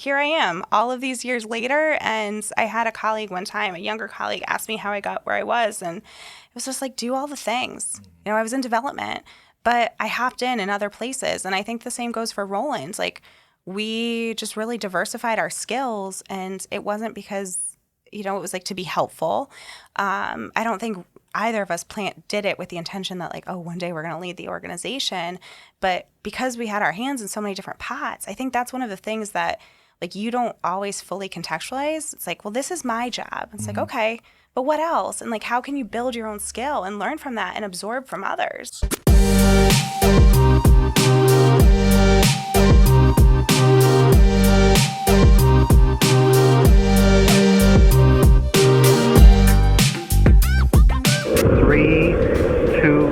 here I am all of these years later. And I had a colleague one time, a younger colleague, asked me how I got where I was. And it was just like, do all the things. I was in development, but I hopped in other places. And I think the same goes for Roland. Like, we just really diversified our skills. And it wasn't because, it was like to be helpful. I don't think either of us did it with the intention that like, oh, one day we're going to lead the organization. But because we had our hands in so many different pots, I think that's one of the things that like you don't always fully contextualize. It's like, well, this is my job. It's like, okay, but what else? And like, how can you build your own skill and learn from that and absorb from others? Three, two,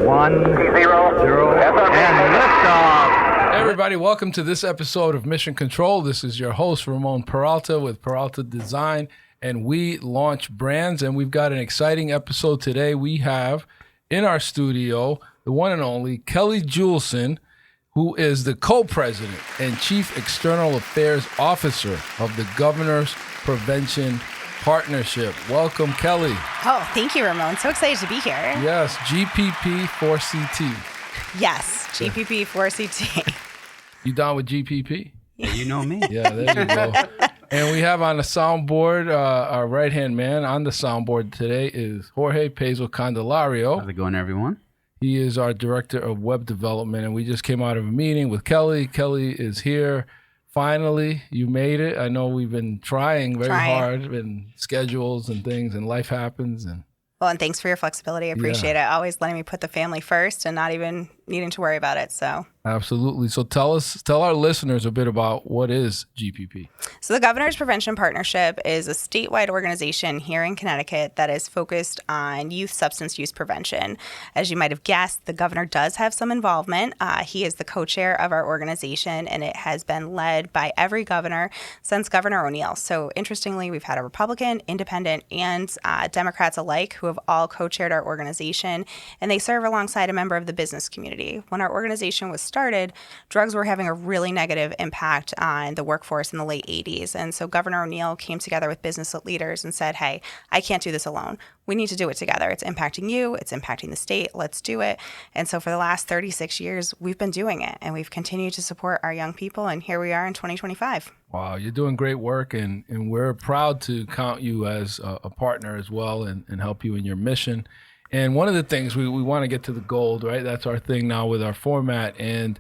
one, zero, and liftoff. Hey everybody, welcome to this episode of Mission Control. This is your host, Ramon Peralta with Peralta Design, and we launch brands. And we've got an exciting episode today. We have in our studio the one and only Kelly Juleson, who is the co-president and chief external affairs officer of the Governor's Prevention Partnership. Welcome, Kelly. Oh, thank you, Ramon. So excited to be here. Yes, GPP4CT. Yes, GPP4CT. You down with GPP? Yeah, you know me. Yeah, there you go. And we have on the soundboard, our right-hand man on the soundboard today is Jorge Pezo Candelario. How's it going, everyone? He is our director of web development, and we just came out of a meeting with Kelly. Kelly is here. Finally, you made it. I know we've been trying very hard, and schedules and things, and life happens. Well, and thanks for your flexibility. I appreciate it. Always letting me put the family first and not even needing to worry about it. So absolutely. So tell our listeners a bit about what is GPP. So the Governor's Prevention Partnership is a statewide organization here in Connecticut that is focused on youth substance use prevention. As you might have guessed, the governor does have some involvement. He is the co-chair of our organization, and it has been led by every governor since Governor O'Neill. So interestingly, we've had a Republican, independent, and Democrats alike who have all co-chaired our organization, and they serve alongside a member of the business community. When our organization was started, drugs were having a really negative impact on the workforce in the late 80s. And so Governor O'Neill came together with business leaders and said, hey, I can't do this alone. We need to do it together. It's impacting you. It's impacting the state. Let's do it. And so for the last 36 years, we've been doing it, and we've continued to support our young people. And here we are in 2025. Wow, you're doing great work, and we're proud to count you as a partner as well and help you in your mission. And one of the things we want to get to the gold, right? That's our thing now with our format and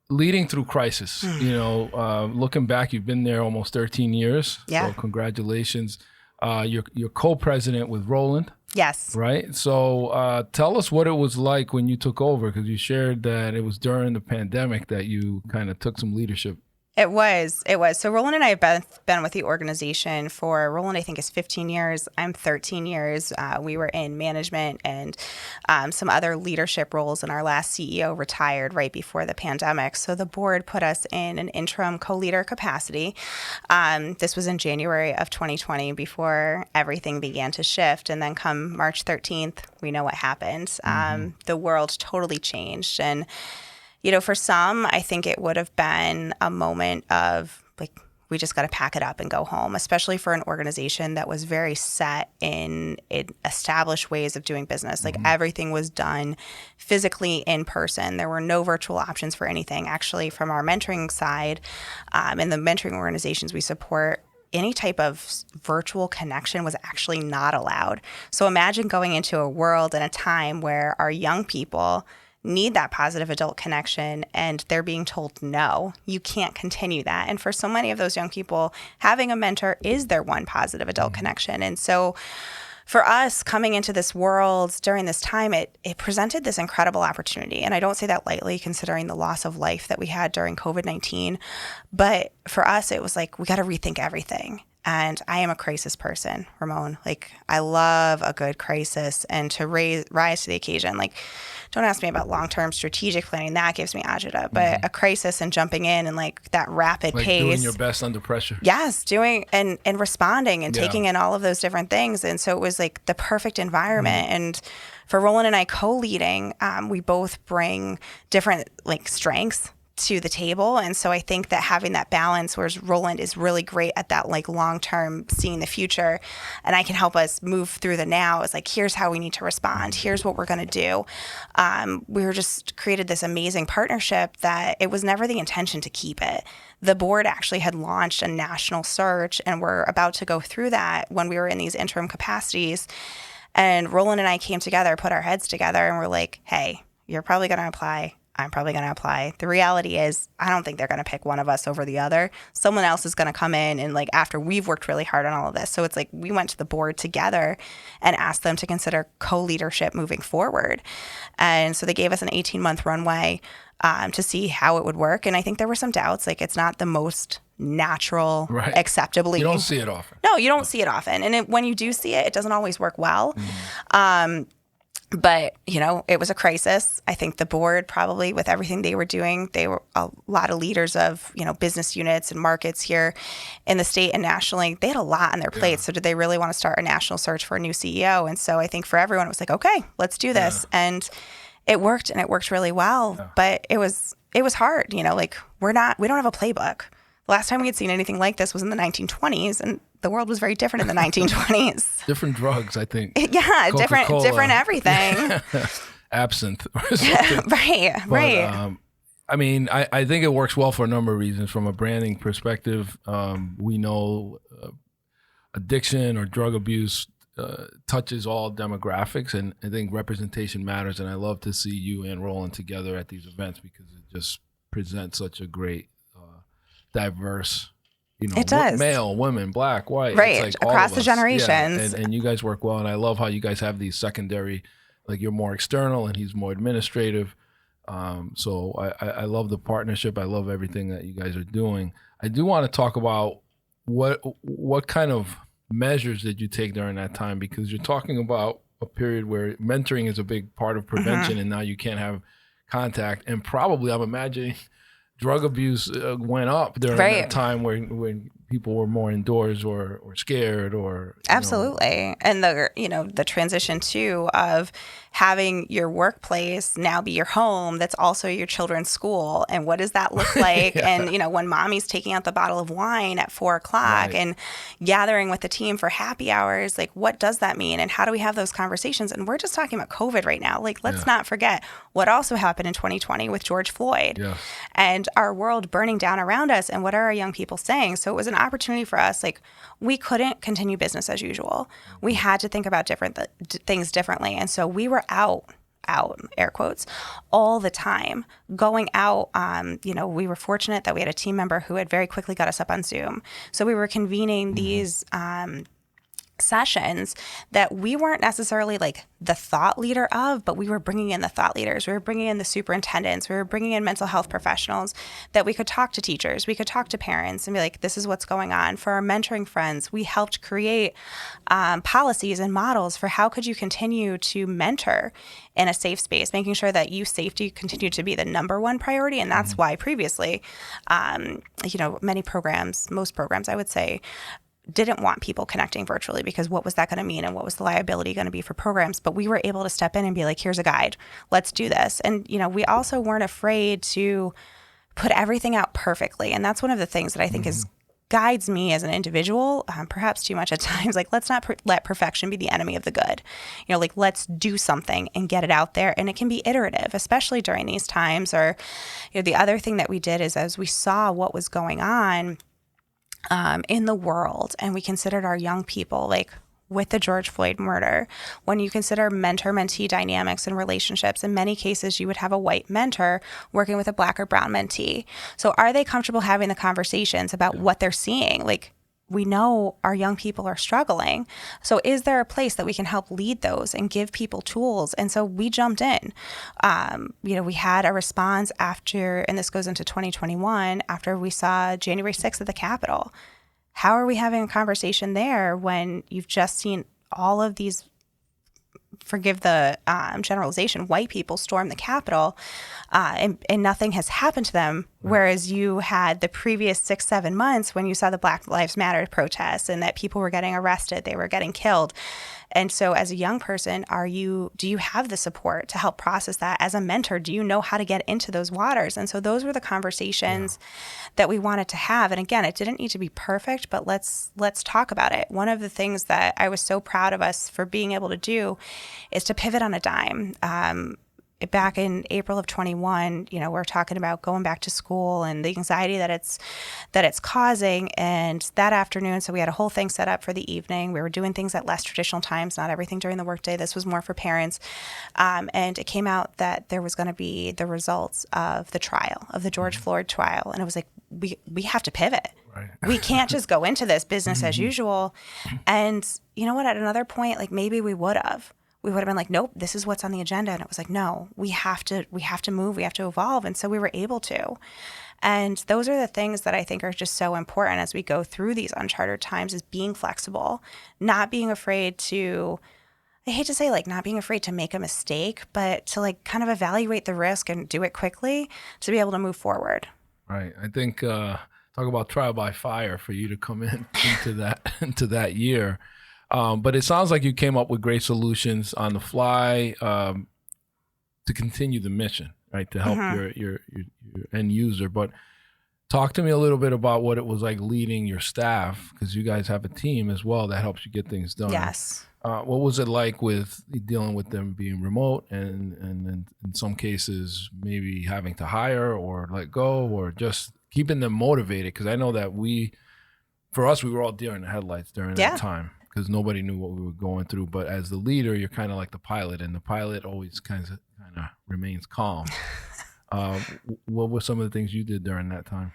leading through crisis. Looking back, you've been there almost 13 years. Yeah. So congratulations. You're co-president with Roland. Yes. Right. So tell us what it was like when you took over, because you shared that it was during the pandemic that you kind of took some leadership. It was. So Roland and I have been with the organization for, Roland I think is 15 years. I'm 13 years. We were in management and some other leadership roles, and our last CEO retired right before the pandemic. So the board put us in an interim co-leader capacity. This was in January of 2020 before everything began to shift. And then come March 13th, we know what happened. The world totally changed. And for some, I think it would have been a moment of like, we just got to pack it up and go home, especially for an organization that was very set in established ways of doing business. Like everything was done physically in person. There were no virtual options for anything. Actually, from our mentoring side, and the mentoring organizations we support, any type of virtual connection was actually not allowed. So imagine going into a world and a time where our young people need that positive adult connection, and they're being told, no, you can't continue that. And for so many of those young people, having a mentor is their one positive adult connection. And so for us coming into this world during this time, it presented this incredible opportunity. And I don't say that lightly, considering the loss of life that we had during COVID-19. But for us, it was like, we got to rethink everything. And I am a crisis person, Ramon. Like, I love a good crisis and to rise to the occasion. Like, don't ask me about long-term strategic planning. That gives me agita. But a crisis and jumping in and like that rapid pace. Doing your best under pressure. Yes, doing and responding and taking in all of those different things. And so it was like the perfect environment. And for Roland and I co-leading, we both bring different like strengths to the table. And so I think that having that balance, whereas Roland is really great at that like long-term seeing the future, and I can help us move through the now, is like, here's how we need to respond. Here's what we're going to do. We were just created this amazing partnership that it was never the intention to keep it. The board actually had launched a national search, and we're about to go through that when we were in these interim capacities. And Roland and I came together, put our heads together, and we're like, hey, you're probably going to apply. I'm probably going to apply. The reality is, I don't think they're going to pick one of us over the other. Someone else is going to come in and like after we've worked really hard on all of this. So it's like we went to the board together and asked them to consider co-leadership moving forward. And so they gave us an 18-month runway to see how it would work. And I think there were some doubts. Like it's not the most natural, acceptably. You don't see it often. No, you don't see it often. And when you do see it, it doesn't always work well. But, you know, it was a crisis. I think the board probably with everything they were doing, they were a lot of leaders of, you know, business units and markets here in the state and nationally. They had a lot on their plate. So did they really want to start a national search for a new CEO? And so I think for everyone, it was like, okay, let's do this. And it worked, and it worked really well. But it was hard, you know, like we don't have a playbook. The last time we had seen anything like this was in the 1920s, and the world was very different in the 1920s. Different drugs, I think. Yeah, Coca-Cola. different everything. Absinthe. Right. I mean, I think it works well for a number of reasons. From a branding perspective, we know addiction or drug abuse touches all demographics, and I think representation matters. And I love to see you and Roland together at these events because it just presents such a great, diverse, you know, it does. Male, women, black, white, right, it's like across all the of us. generations. Yeah. And you guys work well, and I love how you guys have these secondary, like you're more external and he's more administrative. So I love the partnership. I love everything that you guys are doing. I do want to talk about what kind of measures did you take during that time, because you're talking about a period where mentoring is a big part of prevention, and now you can't have contact, and probably I'm imagining drug abuse went up during that time when people were more indoors or scared or absolutely. And the transition too of having your workplace now be your home that's also your children's school, and what does that look like? And when mommy's taking out the bottle of wine at 4:00 and gathering with the team for happy hours, like what does that mean, and how do we have those conversations? And we're just talking about COVID right now. Like let's not forget what also happened in 2020 with George Floyd and our world burning down around us, and what are our young people saying? So it was an opportunity for us. Like we couldn't continue business as usual. We had to think about different things differently. And so we were out, air quotes, all the time, going out. We were fortunate that we had a team member who had very quickly got us up on Zoom. So we were convening these sessions that we weren't necessarily like the thought leader of, but we were bringing in the thought leaders. We were bringing in the superintendents. We were bringing in mental health professionals that we could talk to teachers. We could talk to parents and be like, this is what's going on. For our mentoring friends, we helped create policies and models for how could you continue to mentor in a safe space, making sure that youth safety continued to be the number one priority. And that's why previously, most programs, I would say, didn't want people connecting virtually, because what was that going to mean, and what was the liability going to be for programs? But we were able to step in and be like, here's a guide, let's do this. And, we also weren't afraid to put everything out perfectly. And that's one of the things that I think guides me as an individual, perhaps too much at times. Like, let's not let perfection be the enemy of the good. Let's do something and get it out there. And it can be iterative, especially during these times. Or, the other thing that we did is, as we saw what was going on in the world, and we considered our young people, like with the George Floyd murder, when you consider mentor-mentee dynamics and relationships, in many cases you would have a white mentor working with a black or brown mentee. So are they comfortable having the conversations about what they're seeing? Like, we know our young people are struggling. So is there a place that we can help lead those and give people tools? And so we jumped in. We had a response after, and this goes into 2021, after we saw January 6th at the Capitol. How are we having a conversation there when you've just seen all of these, forgive the generalization, white people storm the Capitol, and nothing has happened to them Whereas you had the previous 6-7 months when you saw the Black Lives Matter protests and that people were getting arrested, they were getting killed. And so as a young person, do you have the support to help process that? As a mentor, do you know how to get into those waters? And so those were the conversations that we wanted to have. And again, it didn't need to be perfect, but let's talk about it. One of the things that I was so proud of us for being able to do is to pivot on a dime. Back in April of 21, we're talking about going back to school and the anxiety that it's causing. And that afternoon, so we had a whole thing set up for the evening. We were doing things at less traditional times, not everything during the workday. This was more for parents. And it came out that there was going to be the results of the trial, of the George Floyd trial. And it was like, we have to pivot. Right. We can't just go into this business as usual. And you know what? At another point, like maybe we would have been like, nope, this is what's on the agenda. And it was like, no, we have to move, we have to evolve. And so we were able to. And those are the things that I think are just so important as we go through these uncharted times, is being flexible, not being afraid to, I hate to say like not being afraid to make a mistake, but to like kind of evaluate the risk and do it quickly to be able to move forward. Right. I think, talk about trial by fire for you to come into that year. But it sounds like you came up with great solutions on the fly to continue the mission, right? To help your end user. But talk to me a little bit about what it was like leading your staff, because you guys have a team as well that helps you get things done. Yes. What was it like with dealing with them being remote and in some cases maybe having to hire or let go, or just keeping them motivated? Because I know that for us, we were all deer in the headlights during that time, because nobody knew what we were going through. But as the leader, you're kind of like the pilot, and the pilot always kind of remains calm. What were some of the things you did during that time?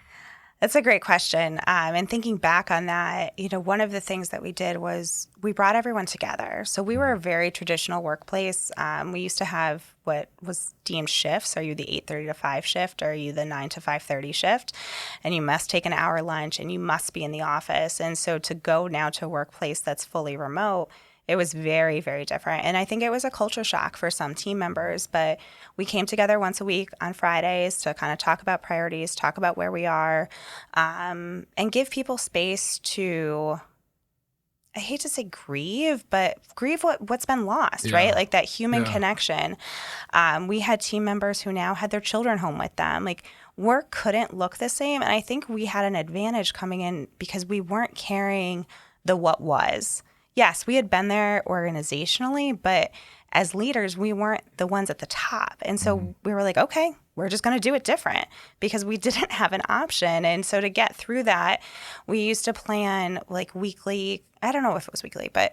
That's a great question. And thinking back on that, one of the things that we did was we brought everyone together. So we were a very traditional workplace. We used to have what was deemed shifts. Are you the 8:30 to 5 shift? Or are you the 9 to 5:30 shift? And you must take an hour lunch and you must be in the office. And so to go now to a workplace that's fully remote, it was very, very different. And I think it was a culture shock for some team members, but we came together once a week on Fridays to kind of talk about priorities, talk about where we are, and give people space to, I hate to say grieve, but grieve what's been lost, right? Like that human connection. We had team members who now had their children home with them. Like work couldn't look the same. And I think we had an advantage coming in because we weren't carrying the what was. Yes, we had been there organizationally, but as leaders, we weren't the ones at the top. And so we were like, okay, we're just going to do it different because we didn't have an option. And so to get through that, we used to plan like weekly, I don't know if it was weekly, but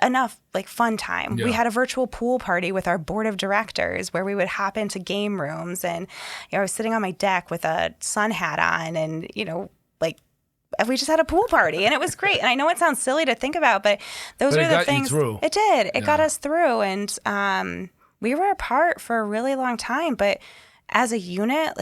enough like fun time. Yeah. We had a virtual pool party with our board of directors where we would hop into game rooms. And I was sitting on my deck with a sun hat on and, we just had a pool party and it was great. And I know it sounds silly to think about, but those were the things. It did. It got us through. And we were apart for a really long time. But as a unit,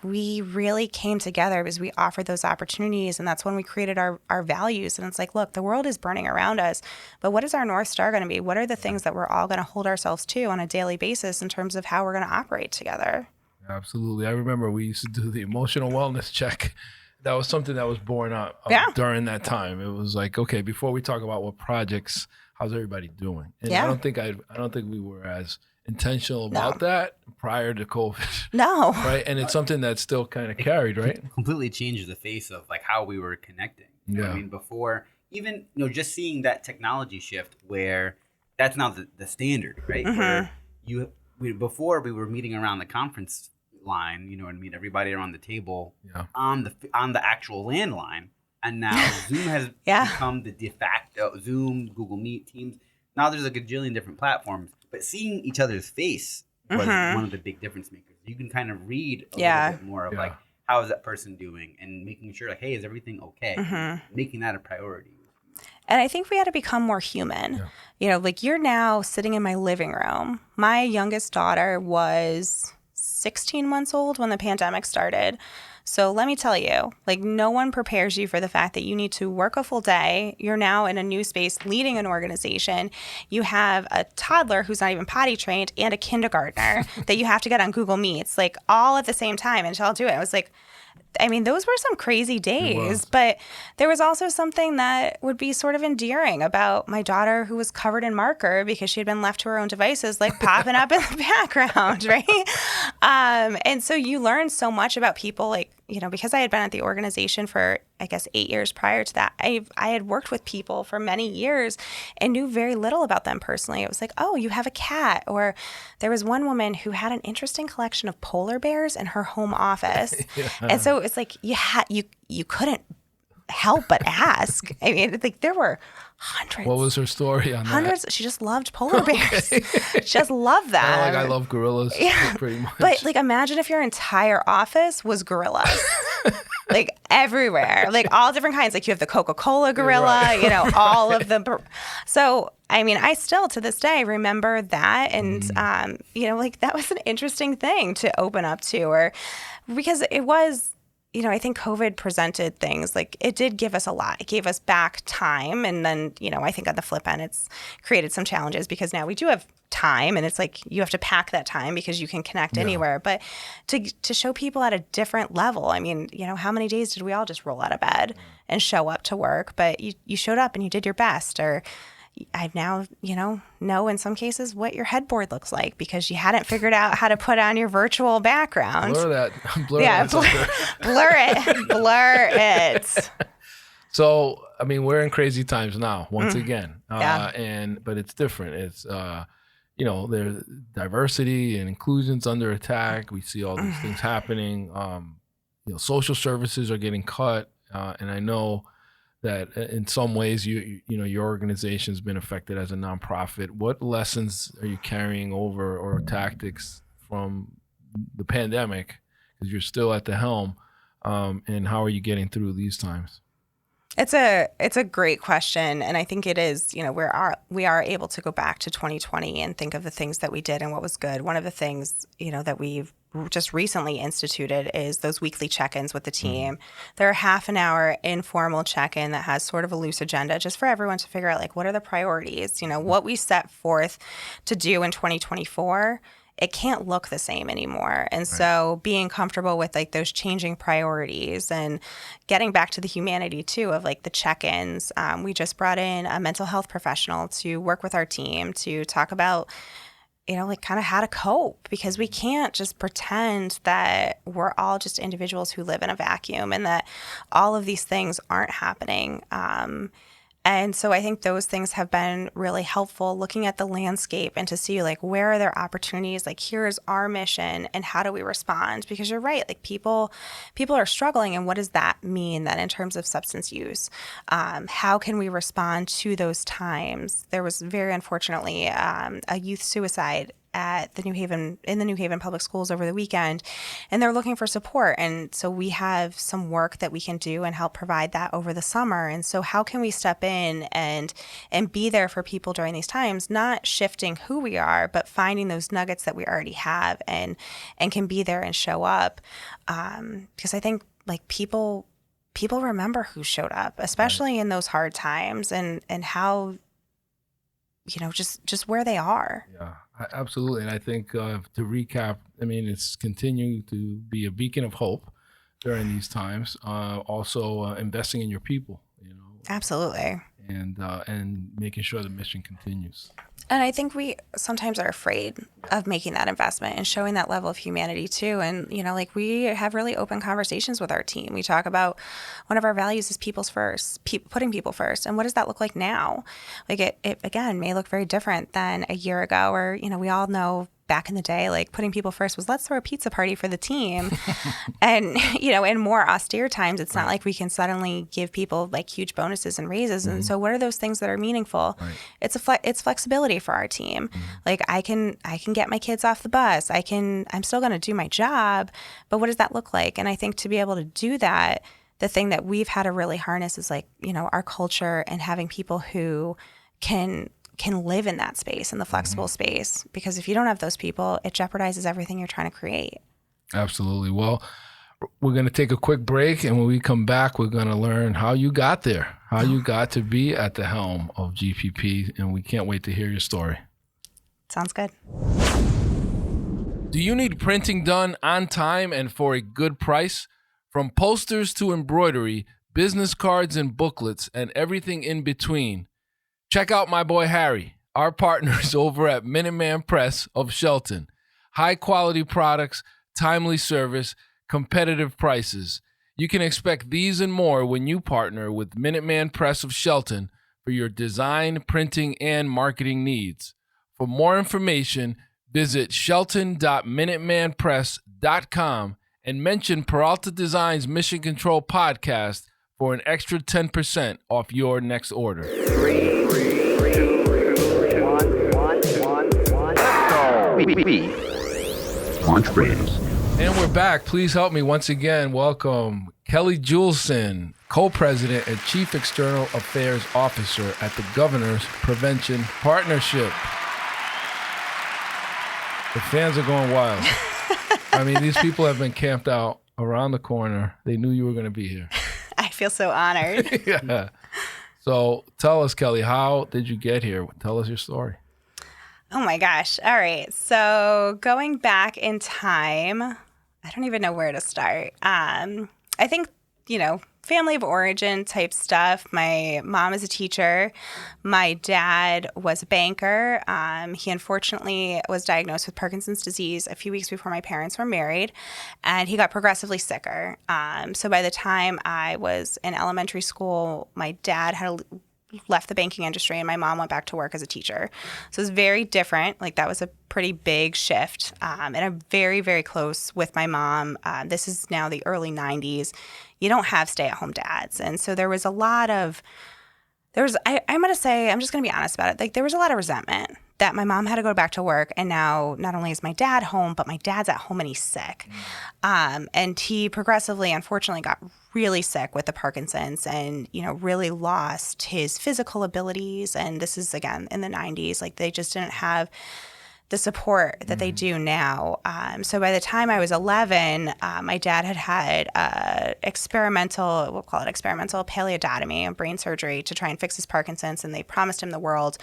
we really came together because we offered those opportunities. And that's when we created our values. And it's like, look, the world is burning around us. But what is our North Star going to be? What are the things that we're all going to hold ourselves to on a daily basis in terms of how we're going to operate together? Absolutely. I remember we used to do the emotional wellness check. That was something that was born out during that time. It was like, okay, before we talk about what projects, how's everybody doing? And I don't think we were as intentional about that prior to COVID. No. Right? And it's something that's still kind of carried, right? It completely changed the face of like how we were connecting. You know what I mean, before even, just seeing that technology shift where that's now the standard, right? Where before we were meeting around the conference line, you know what I mean, everybody around the table on the actual landline, and now Zoom has become the de facto Zoom, Google Meet, Teams. Now there's a gajillion different platforms, but seeing each other's face was one of the big difference makers. You can kind of read a little bit more of like, how is that person doing, and making sure like, hey, is everything okay? Making that a priority. And I think we had to become more human. You're now sitting in my living room. My youngest daughter was 16 months old when the pandemic started. So let me tell you, like, no one prepares you for the fact that you need to work a full day. You're now in a new space leading an organization. You have a toddler who's not even potty trained and a kindergartner that you have to get on Google Meets, like, all at the same time. And she'll do it. I was like, I mean, those were some crazy days, but there was also something that would be sort of endearing about my daughter, who was covered in marker because she had been left to her own devices, like popping up in the background, right? And so you learn so much about people, like, you know, because I had been at the organization for, I guess, 8 years prior to that, I had worked with people for many years and knew very little about them personally. It was like, oh, you have a cat. Or there was one woman who had an interesting collection of polar bears in her home office. And so it was like, you couldn't help but ask. I mean, like, there were hundreds. What was her story on hundreds. that? She just loved polar bears. She just loved that. Like, I love gorillas. Yeah. Pretty much. But like, imagine if your entire office was gorillas. Like, everywhere, like all different kinds. Like, you have the Coca-Cola gorilla, right. You know, all of them. So, I mean, I still to this day remember that. And, you know, like, that was an interesting thing to open up to, or because it was, you know, I think COVID presented things, like, it did give us a lot. It gave us back time. And then, you know, I think on the flip end, it's created some challenges because now we do have time, and it's like you have to pack that time because you can connect anywhere. But to show people at a different level, I mean, you know, how many days did we all just roll out of bed and show up to work? But you showed up and you did your best. Or I now, you know in some cases what your headboard looks like because you hadn't figured out how to put on your virtual background. Blur that. Blur it. So, I mean, we're in crazy times now, once again. But it's different. It's, you know, there's diversity and inclusion's under attack. We see all these things happening. You know, social services are getting cut. And I know that in some ways, you know, your organization's been affected as a nonprofit. What lessons are you carrying over, or tactics from the pandemic, because you're still at the helm, and how are you getting through these times? It's a great question, and I think it is. You know, we are able to go back to 2020 and think of the things that we did and what was good. One of the things, you know, that we've just recently instituted is those weekly check-ins with the team. They're a half an hour informal check-in that has sort of a loose agenda, just for everyone to figure out, like, what are the priorities? You know, what we set forth to do in 2024. It can't look the same anymore. And so being comfortable with, like, those changing priorities and getting back to the humanity too of, like, the check-ins. We just brought in a mental health professional to work with our team to talk about, you know, like, kind of how to cope, because we can't just pretend that we're all just individuals who live in a vacuum and that all of these things aren't happening. And so I think those things have been really helpful, looking at the landscape and to see, like, where are there opportunities? Like, here's our mission and how do we respond? Because you're right, like, people are struggling, and what does that mean then in terms of substance use? How can we respond to those times? There was very unfortunately a youth suicide at the New Haven Public Schools over the weekend, and they're looking for support. And so we have some work that we can do and help provide that over the summer. And so how can we step in and be there for people during these times, not shifting who we are, but finding those nuggets that we already have and can be there and show up. Because I think, like, people remember who showed up, especially in those hard times, and how, you know, just where they are. Yeah, absolutely. And I think to recap, I mean, it's continuing to be a beacon of hope during these times. Also investing in your people, you know. Absolutely. And making sure the mission continues. And I think we sometimes are afraid of making that investment and showing that level of humanity too. And, you know, like, we have really open conversations with our team. We talk about one of our values is people's first, putting people first. And what does that look like now? Like, it again, may look very different than a year ago, or, you know, we all know back in the day, like, putting people first was, let's throw a pizza party for the team. And, you know, in more austere times, it's not like we can suddenly give people, like, huge bonuses and raises. And so what are those things that are meaningful? It's flexibility for our team. Like, I can get my kids off the bus. I'm still going to do my job, but what does that look like? And I think to be able to do that, the thing that we've had to really harness is, like, you know, our culture and having people who can live in that space, in the flexible space, because if you don't have those people, it jeopardizes everything you're trying to create. Absolutely. Well, We're going to take a quick break, and when we come back, we're going to learn how you got there, how you got to be at the helm of GPP, and we can't wait to hear your story. Sounds good. Do you need printing done on time and for a good price? From posters to embroidery, business cards and booklets, and everything in between, check out my boy Harry, our partners over at Minuteman Press of Shelton. High quality products, timely service, competitive prices. You can expect these and more when you partner with Minuteman Press of Shelton for your design, printing, and marketing needs. For more information, visit shelton.minutemanpress.com and mention Peralta Design's Mission Control podcast for an extra 10% off your next order. 3, 2, 1. Let's go. We launch brands. And we're back. Please help me once again welcome Kelly Juleson, Co-President and Chief External Affairs Officer at the Governor's Prevention Partnership. The fans are going wild. I mean, these people have been camped out around the corner. They knew you were going to be here. I feel so honored. Yeah. So tell us, Kelly, how did you get here? Tell us your story. Oh my gosh. All right. So going back in time, I don't even know where to start. I think, family of origin type stuff. My mom is a teacher. My dad was a banker. He unfortunately was diagnosed with Parkinson's disease a few weeks before my parents were married, and he got progressively sicker. So by the time I was in elementary school, my dad had left the banking industry and my mom went back to work as a teacher. So it was very different. Like that was a pretty big shift. And I'm very, very close with my mom. This is now the early 90s. You don't have stay-at-home dads. And so there was a lot of, I'm going to say, I'm just going to be honest about it. Like there was a lot of resentment that my mom had to go back to work. And now not only is my dad home, but my dad's at home and he's sick. And he progressively, unfortunately, got really sick with the Parkinson's and, really lost his physical abilities. And this is, again, in the 90s. Like they just didn't have the support that they do now. So by the time I was 11, my dad had experimental, we'll call it experimental palliadotomy, a brain surgery to try and fix his Parkinson's, and they promised him the world.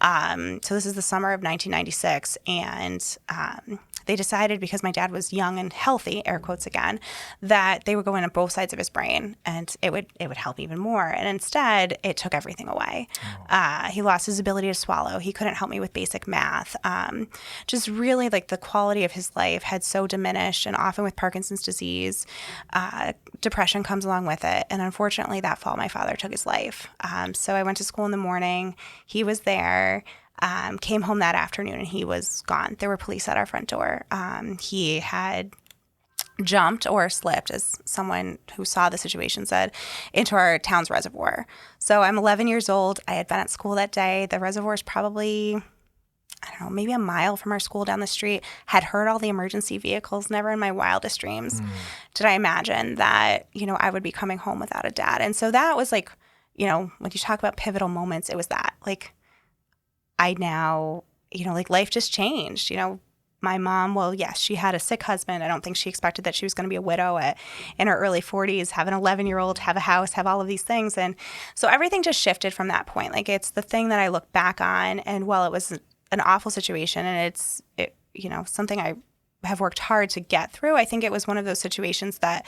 So this is the summer of 1996, and they decided, because my dad was young and healthy, air quotes again, that they would go in on both sides of his brain and it would help even more. And instead, it took everything away. He lost his ability to swallow. He couldn't help me with basic math. Just really like the quality of his life had so diminished, and often with Parkinson's disease, depression comes along with it. And unfortunately, that fall, my father took his life. So I went to school in the morning. He was there. Came home that afternoon and he was gone. There were police at our front door. He had jumped or slipped, as someone who saw the situation said, into our town's reservoir. So I'm 11 years old. I had been at school that day. The reservoir is probably, maybe a mile from our school down the street. Had heard all the emergency vehicles. Never in my wildest dreams did I imagine that, I would be coming home without a dad. And so that was like, when you talk about pivotal moments, it was that. Like, I now, life just changed. My mom, well, yes, she had a sick husband. I don't think she expected that she was going to be a widow in her early 40s, have an 11-year-old, have a house, have all of these things. And so everything just shifted from that point. Like, it's the thing that I look back on. And while it was an awful situation and it's something I have worked hard to get through, I think it was one of those situations that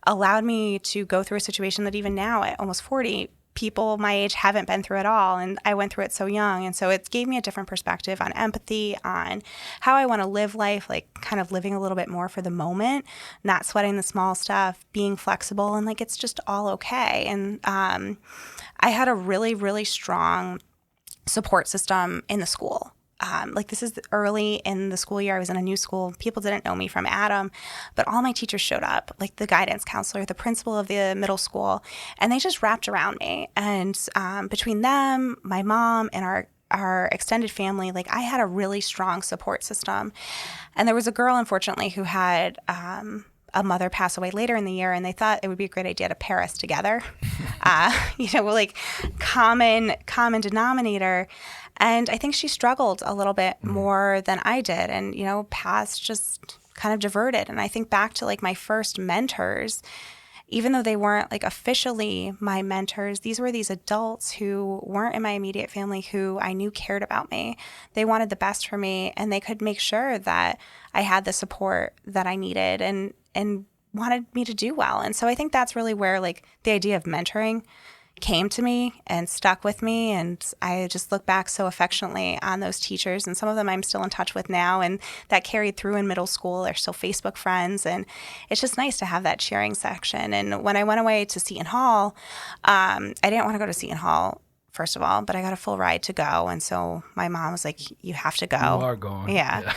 allowed me to go through a situation that even now at almost 40, people my age haven't been through at all. And I went through it so young. And so it gave me a different perspective on empathy, on how I want to live life, like kind of living a little bit more for the moment, not sweating the small stuff, being flexible, and like it's just all okay. And I had a really, really strong support system in the school. This is early in the school year. I was in a new school. People didn't know me from Adam, but all my teachers showed up, like the guidance counselor, the principal of the middle school, and they just wrapped around me. And between them, my mom, and our extended family, like I had a really strong support system. And there was a girl, unfortunately, who had a mother pass away later in the year, and they thought it would be a great idea to pair us together. Like common denominator. And I think she struggled a little bit more than I did. And, past just kind of diverted. And I think back to like my first mentors, even though they weren't like officially my mentors, these were these adults who weren't in my immediate family who I knew cared about me. They wanted the best for me, and they could make sure that I had the support that I needed and wanted me to do well. And so I think that's really where like the idea of mentoring came to me and stuck with me. And I just look back so affectionately on those teachers, and some of them I'm still in touch with now, and that carried through in middle school. They're still Facebook friends, and it's just nice to have that cheering section. And when I went away to Seton Hall, I didn't want to go to Seton Hall, first of all, but I got a full ride to go. And so my mom was like, you have to go. You are going. Yeah.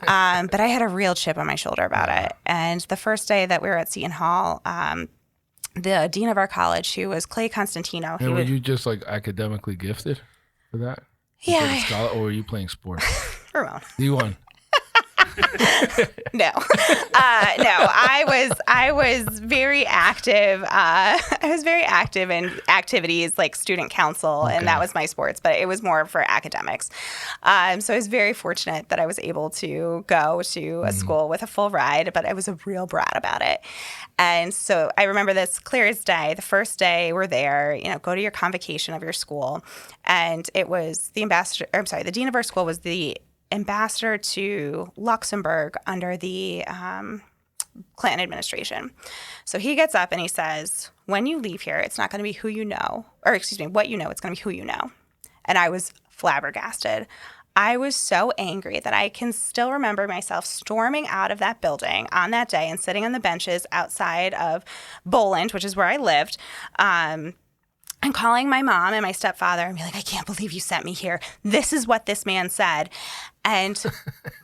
But I had a real chip on my shoulder about it. And the first day that we were at Seton Hall, the dean of our college, who was Clay Constantino. And were you just like academically gifted for that? Yeah. Or were you playing sports? Ramon. You won. No, I was very active. I was very active in activities like student council, and that was my sports, but it was more for academics. So I was very fortunate that I was able to go to a school with a full ride, but I was a real brat about it. And so I remember this clear as day. The first day we're there, go to your convocation of your school, and it was the dean of our school was the ambassador to Luxembourg under the Clinton administration. So he gets up and he says, when you leave here, it's not going to be what you know, it's going to be who you know. And I was flabbergasted. I was so angry that I can still remember myself storming out of that building on that day and sitting on the benches outside of Boland, which is where I lived, and calling my mom and my stepfather and be like, I can't believe you sent me here. This is what this man said. And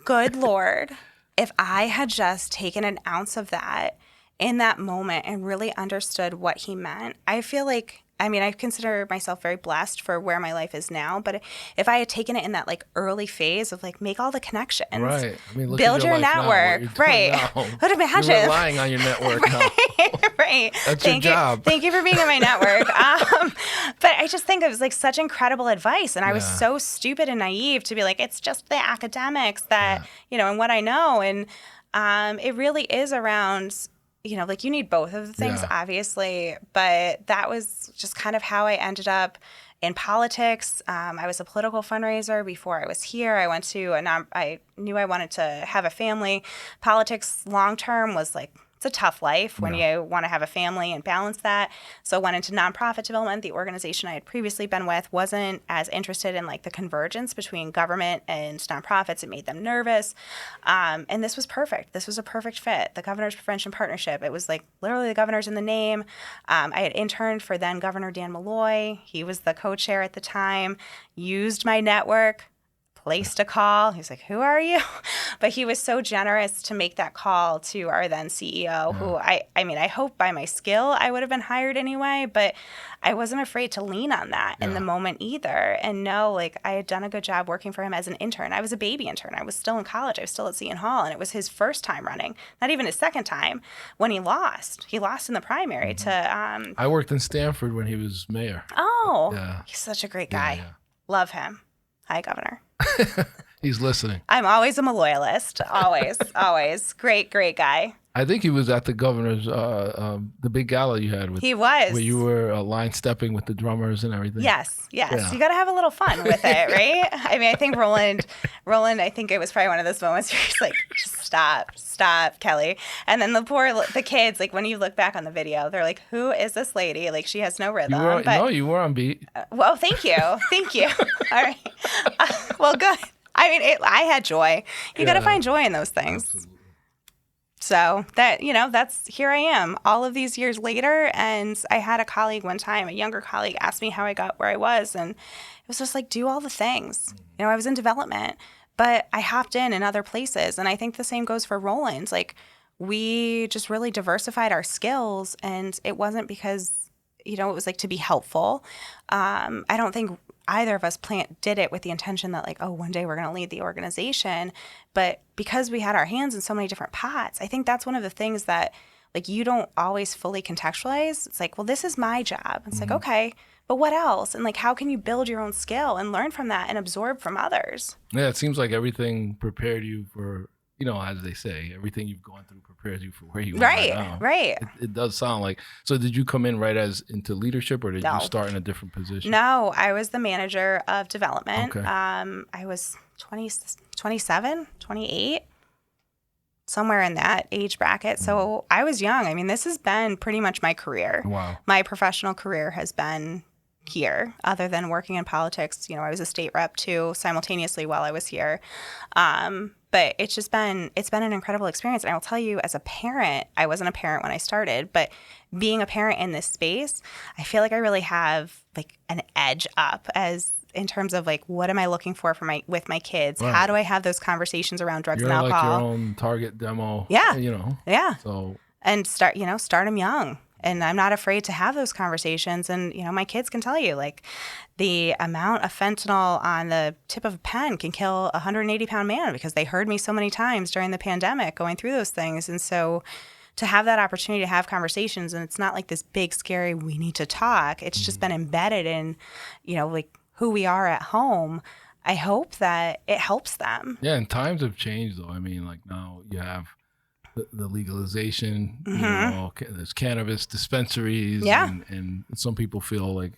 good Lord, if I had just taken an ounce of that in that moment and really understood what he meant, I feel like, I consider myself very blessed for where my life is now. But if I had taken it in that like early phase of like, make all the connections, right? Look build your network, right? But imagine you're relying on your network now. Right. That's your job. Thank you for being in my network. But I just think it was like such incredible advice, and I was so stupid and naive to be like, it's just the academics that and what I know, and it really is around. Like you need both of the things, obviously, but that was just kind of how I ended up in politics. I was a political fundraiser before I was here. I went to I knew I wanted to have a family. Politics long term was like, it's a tough life when you want to have a family and balance that. So I went into nonprofit development. The organization I had previously been with wasn't as interested in like the convergence between government and nonprofits. It made them nervous. And this was perfect. This was a perfect fit. The Governor's Prevention Partnership. It was like literally the governor's in the name. I had interned for then Governor Dan Malloy. He was the co-chair at the time, used my network, placed a call. He's like, who are you? But he was so generous to make that call to our then CEO, who I hope by my skill I would have been hired anyway, but I wasn't afraid to lean on that in the moment either. And know, like, I had done a good job working for him as an intern. I was a baby intern. I was still in college. I was still at Seton Hall, and it was his first time running, not even his second time, when he lost. He lost in the primary to... I worked in Stanford when he was mayor. Oh, he's such a great guy. Love him. Hi, Governor. He's listening. I'm always a loyalist. Always, always. Great, great guy. I think he was at the governor's, the big gala you had with. He was. Where you were line stepping with the drummers and everything. Yes. Yeah. You got to have a little fun with it, right? I think Roland, I think it was probably one of those moments where he's like, just stop, Kelly. And then the kids, like when you look back on the video, they're like, who is this lady? Like she has no rhythm. You were on beat. Well, thank you. All right. Well, good. I had joy. You got to find joy in those things. Absolutely. So that's here I am all of these years later. And I had a colleague one time, a younger colleague, asked me how I got where I was. And it was just like, do all the things. I was in development, but I hopped in other places. And I think the same goes for Roland. Like we just really diversified our skills. And it wasn't because, it was like to be helpful. I don't think either of us did it with the intention that like, oh, one day we're going to lead the organization. But because we had our hands in so many different pots, I think that's one of the things that like you don't always fully contextualize. It's like, well, this is my job. It's like, okay, but what else? And like, how can you build your own skill and learn from that and absorb from others? Yeah, it seems like everything prepared you for you know, as they say, everything you've gone through prepares you for where you are Right, now. right. It does sound like. So did you come in right as into leadership, or did No. you start in a different position? No, I was the manager of development. Okay. I was 27, 28, somewhere in that age bracket. So I was young. I mean, this has been pretty much my career. Wow. My professional career has been here, other than working in politics. You know, I was a state rep too, simultaneously while I was here. But it's been an incredible experience. And I will tell you, as a parent, I wasn't a parent when I started, but being a parent in this space, I feel like I really have like an edge up in terms of like, what am I looking for with my kids? Right. How do I have those conversations around drugs You're and like alcohol? your own target demo. Yeah. You know. Yeah. So. And start them young. And I'm not afraid to have those conversations. And, you know, my kids can tell you, like, the amount of fentanyl on the tip of a pen can kill a 180-pound man, because they heard me so many times during the pandemic going through those things. And so to have that opportunity to have conversations, and it's not like this big, scary, we need to talk. It's just been embedded in, you know, like who we are at home. I hope that it helps them. Yeah, and times have changed, though. I mean, like now you have the legalization, you know, there's cannabis dispensaries, and some people feel like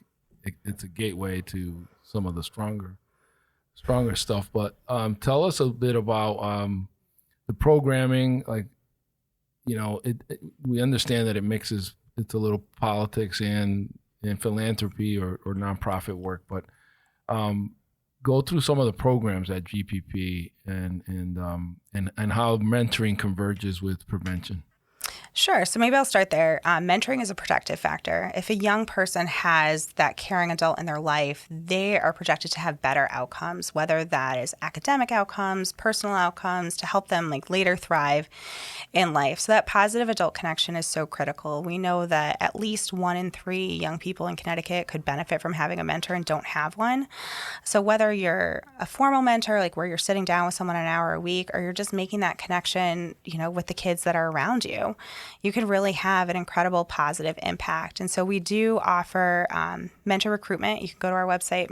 it's a gateway to some of the stronger stuff. But tell us a bit about the programming. Like, you know, we understand that it's a little politics and philanthropy or nonprofit work, but go through some of the programs at GPP and how mentoring converges with prevention. Sure. So maybe I'll start there. Mentoring is a protective factor. If a young person has that caring adult in their life, they are projected to have better outcomes, whether that is academic outcomes, personal outcomes, to help them like later thrive in life. So that positive adult connection is so critical. We know that at least 1 in 3 young people in Connecticut could benefit from having a mentor and don't have one. So whether you're a formal mentor, like where you're sitting down with someone an hour a week, or you're just making that connection, you know, with the kids that are around you, you can really have an incredible positive impact. And so we do offer mentor recruitment. You can go to our website,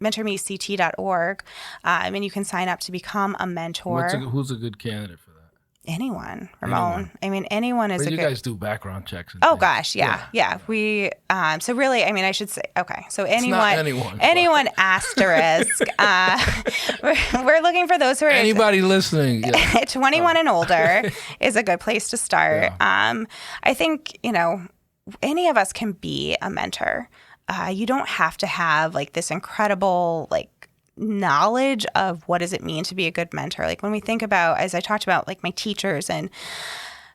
MissionCTRL.org, and you can sign up to become a mentor. Who's a good candidate for that? Anyone, Ramon. I mean, anyone is but a you good... guys do background checks. And oh, things. Gosh, yeah. We, so really, I mean, I should say, okay. So anyone asterisk. We're looking for those who are... Anybody listening. Yeah. 21 and older is a good place to start. Yeah. I think, you know, any of us can be a mentor. You don't have to have like this incredible, like, knowledge of what does it mean to be a good mentor. Like when we think about, as I talked about, like my teachers and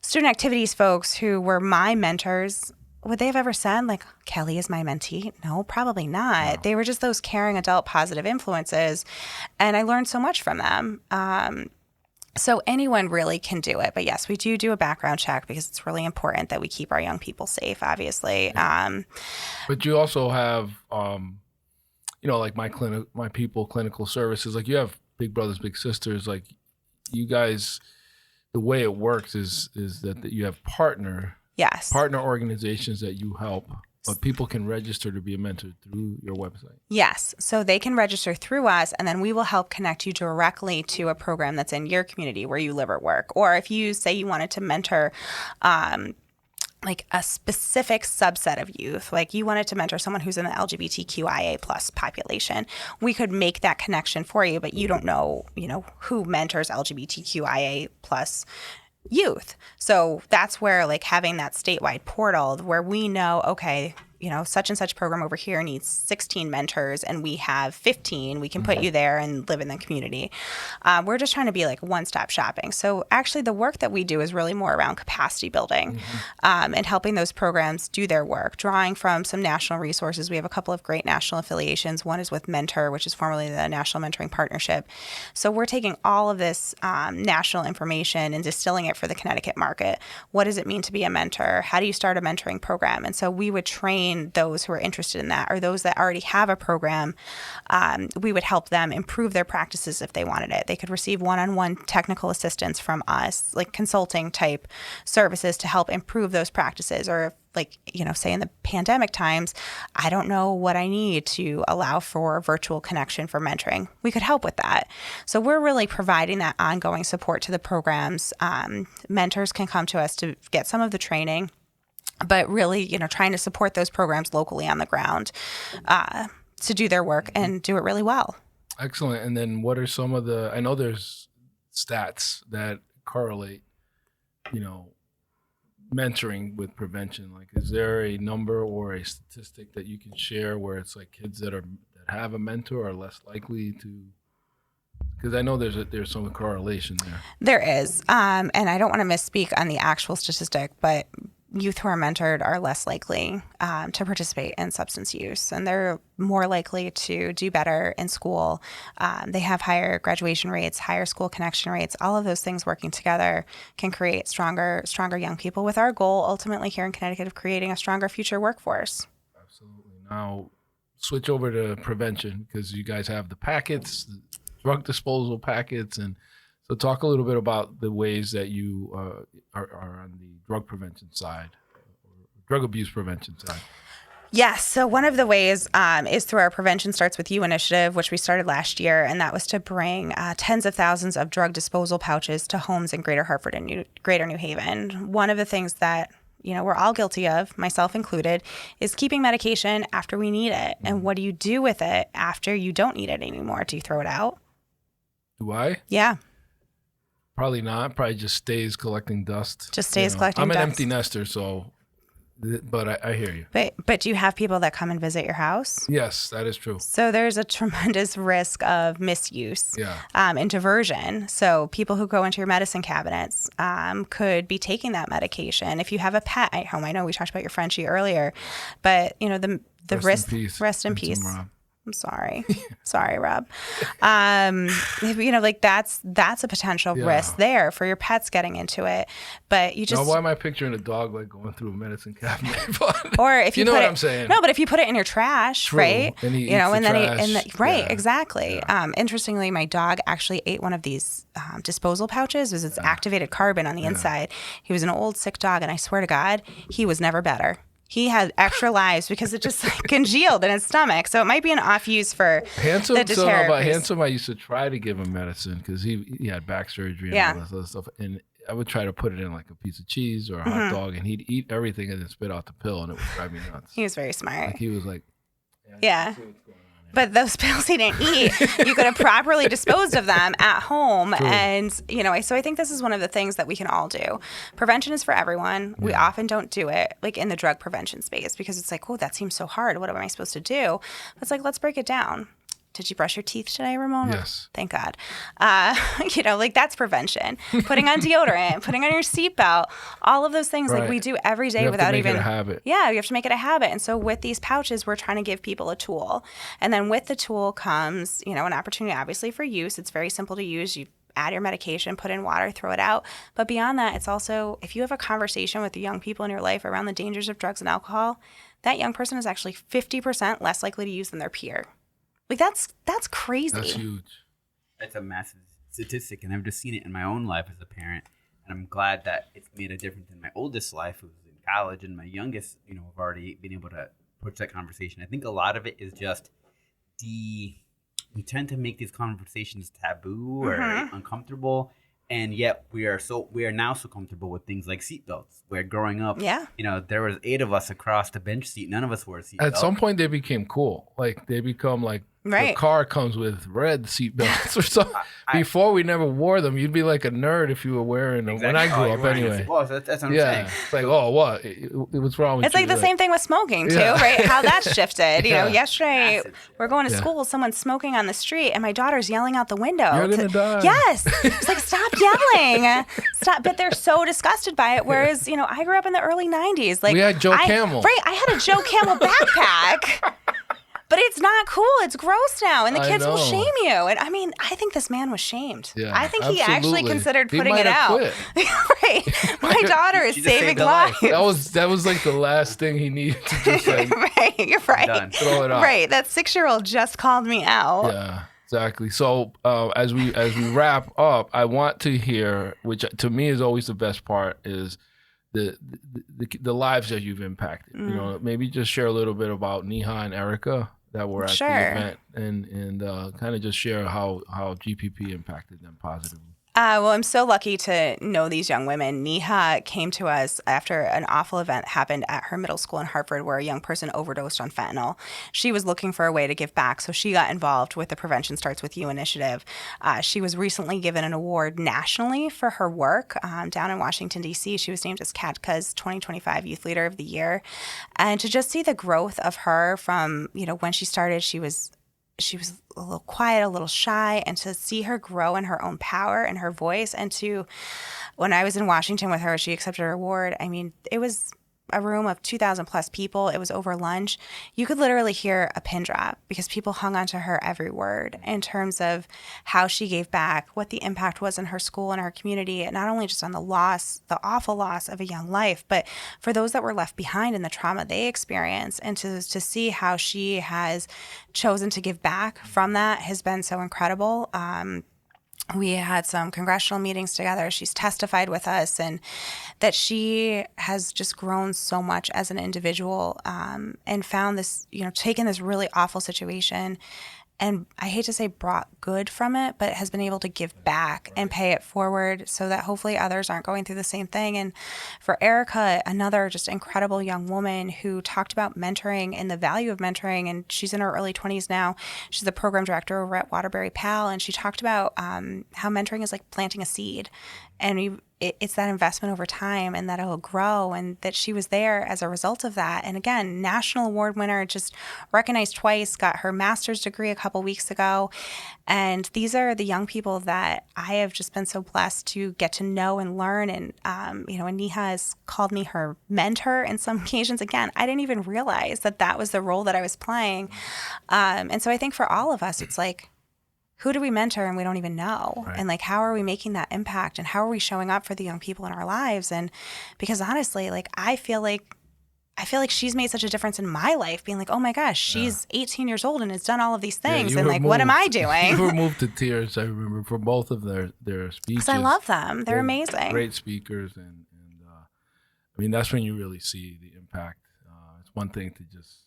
student activities folks who were my mentors, would they have ever said like, Kelly is my mentee? No, probably not. No. They were just those caring adult positive influences. And I learned so much from them. So anyone really can do it. But yes, we do a background check because it's really important that we keep our young people safe, obviously. Yeah. But you also have, you know, like my clinical services, like you have big brothers, big sisters, like you guys, the way it works is that you have partner organizations that you help, but people can register to be a mentor through your website. Yes. So they can register through us, and then we will help connect you directly to a program that's in your community where you live or work. Or if you say you wanted to mentor, like a specific subset of youth, like you wanted to mentor someone who's in the LGBTQIA plus population, we could make that connection for you, but you don't know, you know, who mentors LGBTQIA plus youth. So that's where like having that statewide portal where we know, okay, you know, such and such program over here needs 16 mentors and we have 15, we can put you there and live in the community. We're just trying to be like one-stop shopping. So actually the work that we do is really more around capacity building and helping those programs do their work, drawing from some national resources. We have a couple of great national affiliations. One is with Mentor, which is formerly the National Mentoring Partnership. So we're taking all of this national information and distilling it for the Connecticut market. What does it mean to be a mentor? How do you start a mentoring program? And so we would train those who are interested in that, or those that already have a program. We would help them improve their practices if they wanted it. They could receive one-on-one technical assistance from us, like consulting type services to help improve those practices. Or like, say in the pandemic times, I don't know what I need to allow for virtual connection for mentoring. We could help with that. So we're really providing that ongoing support to the programs. Mentors can come to us to get some of the training, but really, trying to support those programs locally on the ground to do their work and do it really well. Excellent. And then what are some of I know there's stats that correlate, mentoring with prevention. Like, is there a number or a statistic that you can share where it's like kids that have a mentor are less likely to? Because I know there's some correlation there. There is, and I don't want to misspeak on the actual statistic, but youth who are mentored are less likely to participate in substance use, and they're more likely to do better in school. They have higher graduation rates, higher school connection rates. All of those things working together can create stronger young people, with our goal ultimately here in Connecticut of creating a stronger future workforce. Absolutely. Now, switch over to prevention, because you guys have the packets, the drug disposal packets, and so talk a little bit about the ways that you are on the drug prevention side, or drug abuse prevention side. Yes. So one of the ways is through our Prevention Starts With You initiative, which we started last year, and that was to bring tens of thousands of drug disposal pouches to homes in Greater Hartford and Greater New Haven. One of the things that we're all guilty of, myself included, is keeping medication after we need it. And what do you do with it after you don't need it anymore? Do you throw it out? Do I? Yeah. Probably not. Probably just stays collecting dust. Just stays collecting dust. I'm an empty nester, but I hear you. But do you have people that come and visit your house? Yes, that is true. So there's a tremendous risk of misuse and diversion. So people who go into your medicine cabinets could be taking that medication. If you have a pet at home, I know we talked about your Frenchie earlier, but the risk. Rest in peace. I'm sorry. Sorry, Rob. Like that's a potential risk there for your pets getting into it. But you just. Now, why am I picturing a dog like going through a medicine cabinet? Or if you know put what it, I'm saying. No, but if you put it in your trash, True. right? And he eats the trash. Right, exactly. Yeah. Interestingly, my dog actually ate one of these disposal pouches. It was its activated carbon on the inside. He was an old sick dog, and I swear to God, he was never better. He had extra lives because it just congealed in his stomach. So it might be an off use for Handsome. the deterrent. Handsome, I used to try to give him medicine because he had back surgery and all this other stuff. And I would try to put it in like a piece of cheese or a hot dog, and he'd eat everything and then spit out the pill, and it would drive me nuts. He was very smart. Like, he was like, yeah. But those pills he didn't eat, you could have properly disposed of them at home. True. And, so I think this is one of the things that we can all do. Prevention is for everyone. We often don't do it like in the drug prevention space because it's like, oh, that seems so hard. What am I supposed to do? But it's like, let's break it down. Did you brush your teeth today, Ramon? Yes. Thank God. That's prevention. Putting on deodorant, putting on your seatbelt, all of those things like we do every day without even. You have to make it a habit. Yeah, you have to make it a habit. And so with these pouches, we're trying to give people a tool. And then with the tool comes, an opportunity obviously for use. It's very simple to use. You add your medication, put in water, throw it out. But beyond that, it's also, if you have a conversation with the young people in your life around the dangers of drugs and alcohol, that young person is actually 50% less likely to use than their peer. Like that's crazy. That's huge. That's a massive statistic, and I've just seen it in my own life as a parent. And I'm glad that it's made a difference in my oldest life, who's in college, and my youngest, have already been able to approach that conversation. I think a lot of it is just we tend to make these conversations taboo or uncomfortable. And yet we are now so comfortable with things like seatbelts. Where growing up, there was 8 of us across the bench seat. None of us wore a seatbelt. At some point, they became cool. Like they become like the car comes with red seatbelts or something. Before we never wore them. You'd be like a nerd if you were wearing them. When I grew up, anyway. Well, that's what I'm saying. It's like, oh, what? What's wrong with It's like the same thing with smoking too, right? How that's shifted. Yesterday we're going to school. Someone's smoking on the street, and my daughter's yelling out the window. You're gonna die. Yes, it's like stop yelling, stop. But they're so disgusted by it. Whereas I grew up in the early '90s. Like we had Joe Camel. Right, I had a Joe Camel backpack. But it's not cool. It's gross now. And the kids will shame you. And I mean, I think this man was shamed. Yeah, I think absolutely. he actually considered putting it have out. Quit. Right. My daughter is saving lives. That was like the last thing he needed to just like right. You're right. Throw it out. Right. That 6-year-old just called me out. Yeah. Exactly. So as we wrap up, I want to hear, which to me is always the best part, is the lives that you've impacted. You know, maybe just share a little bit about Neha and Erica that were at the event, and kind of just share how GPP impacted them positively. Well, I'm so lucky to know these young women. Neha came to us after an awful event happened at her middle school in Hartford where a young person overdosed on fentanyl. She was looking for a way to give back, so she got involved with the Prevention Starts With You initiative. She was recently given an award nationally for her work down in Washington, D.C. She was named as CATCA's 2025 Youth Leader of the Year. And to just see the growth of her from, when she started, she was a little quiet, a little shy, and to see her grow in her own power and her voice. And when I was in Washington with her, she accepted her award. I mean, it was a room of 2,000 plus people. It was over lunch. You could literally hear a pin drop because people hung on to her every word in terms of how she gave back, what the impact was in her school and her community, and not only just on the awful loss of a young life, but for those that were left behind in the trauma they experienced. And to see how she has chosen to give back from that has been so incredible. We had some congressional meetings together. She's testified with us, and that she has just grown so much as an individual, and found this, taken this really awful situation, and I hate to say brought good from it, but has been able to give back and pay it forward so that hopefully others aren't going through the same thing. And for Erica, another just incredible young woman who talked about mentoring and the value of mentoring, and she's in her early 20s now. She's the program director over at Waterbury PAL, and she talked about how mentoring is like planting a seed. And it's that investment over time, and that it'll grow, and that she was there as a result of that. And again, national award winner, just recognized twice, got her master's degree a couple weeks ago. And these are the young people that I have just been so blessed to get to know and learn. And, and Neha has called me her mentor in some occasions. Again, I didn't even realize that was the role that I was playing. And so I think for all of us, it's like, who do we mentor and we don't even know? Right. And how are we making that impact, and how are we showing up for the young people in our lives? And because honestly, I feel like she's made such a difference in my life, being like, oh my gosh, she's 18 years old and has done all of these things. And what am I doing? You were moved to tears, I remember, for both of their speeches. Because I love them. They're amazing. Great speakers. And I mean, that's when you really see the impact. It's one thing to just,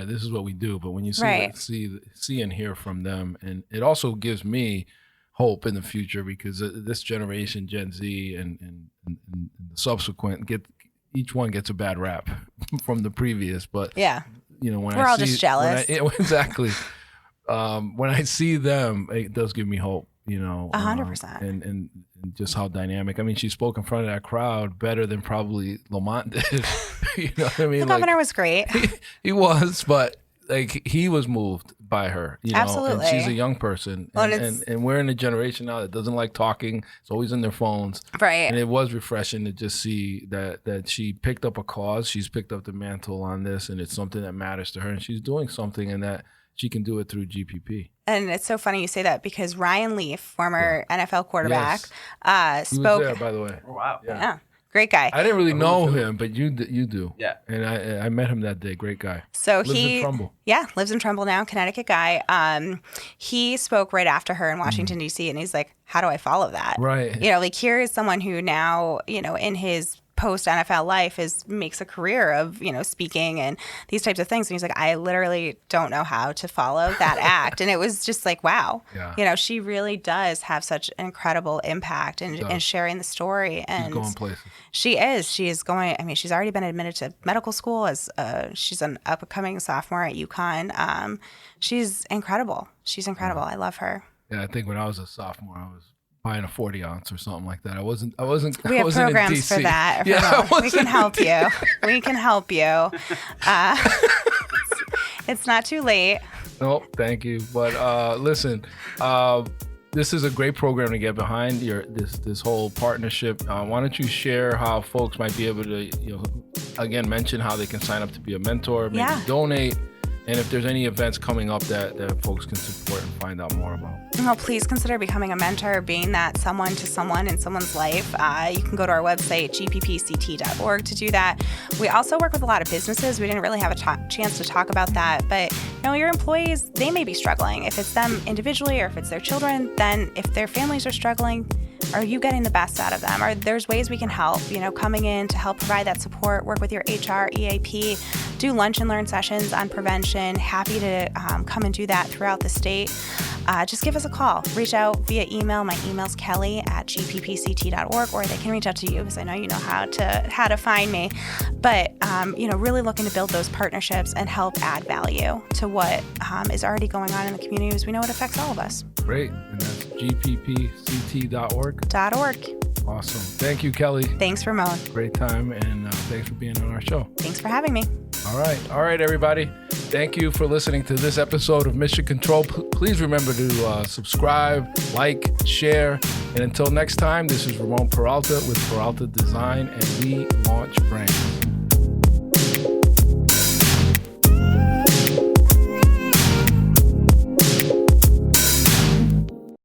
this is what we do. But when you see and hear from them, and it also gives me hope in the future, because this generation, Gen Z, and the subsequent, each one gets a bad rap from the previous. But when we're all just jealous. Exactly. When I see them, it does give me hope. 100%. And just how dynamic. I mean, she spoke in front of that crowd better than probably Lamont did. You know what I mean? The governor was great. He was, but he was moved by her. Absolutely. And she's a young person, and we're in a generation now that doesn't like talking. It's always in their phones. Right. And it was refreshing to just see that she picked up a cause. She's picked up the mantle on this, and it's something that matters to her, and she's doing something, and that she can do it through GPP. And it's so funny you say that, because Ryan Leaf, former NFL quarterback, spoke. He was there, by the way. Oh, wow. Yeah. Great guy. I didn't really know him, but you do. Yeah. And I met him that day. Great guy. So lives in Trumbull. Yeah, lives in Trumbull now, Connecticut guy. He spoke right after her in Washington, D.C., and he's like, how do I follow that? Right. Here is someone who now, in his post NFL life makes a career of, speaking and these types of things. And he's like, I literally don't know how to follow that act. And it was just like, wow, she really does have such an incredible impact in sharing the story. And she's going places. She is going, she's already been admitted to medical school as she's an up and coming sophomore at UConn. She's incredible. I love her. Yeah. I think when I was a sophomore, I was buying a 40 ounce or something like that. I wasn't. We have programs for that. We can help you. It's not too late. No, thank you. But listen, this is a great program to get behind. This whole partnership. Why don't you share how folks might be able to, again, mention how they can sign up to be a mentor, maybe donate, and if there's any events coming up that folks can support and find out more about. Well, please consider becoming a mentor, being that someone to someone in someone's life. You can go to our website, gppct.org, to do that. We also work with a lot of businesses. We didn't really have a chance to talk about that, but your employees, they may be struggling. If it's them individually or if it's their children, then if their families are struggling, are you getting the best out of them? Or there's ways we can help, coming in to help provide that support, work with your HR, EAP, do lunch and learn sessions on prevention. Happy to come and do that throughout the state. Just give us a call. Reach out via email. My email's kelly@gppct.org, or they can reach out to you because I know you know how to find me. But, really looking to build those partnerships and help add value to what is already going on in the community, because we know it affects all of us. Great. And that's gppct.org. .org. Awesome. Thank you, Kelly. Thanks, Ramon. Great time, and thanks for being on our show. Thanks for having me. All right, everybody. Thank you for listening to this episode of Mission Control. Please remember to subscribe, like, share, and until next time, this is Ramon Peralta with Peralta Design, and we launch brands.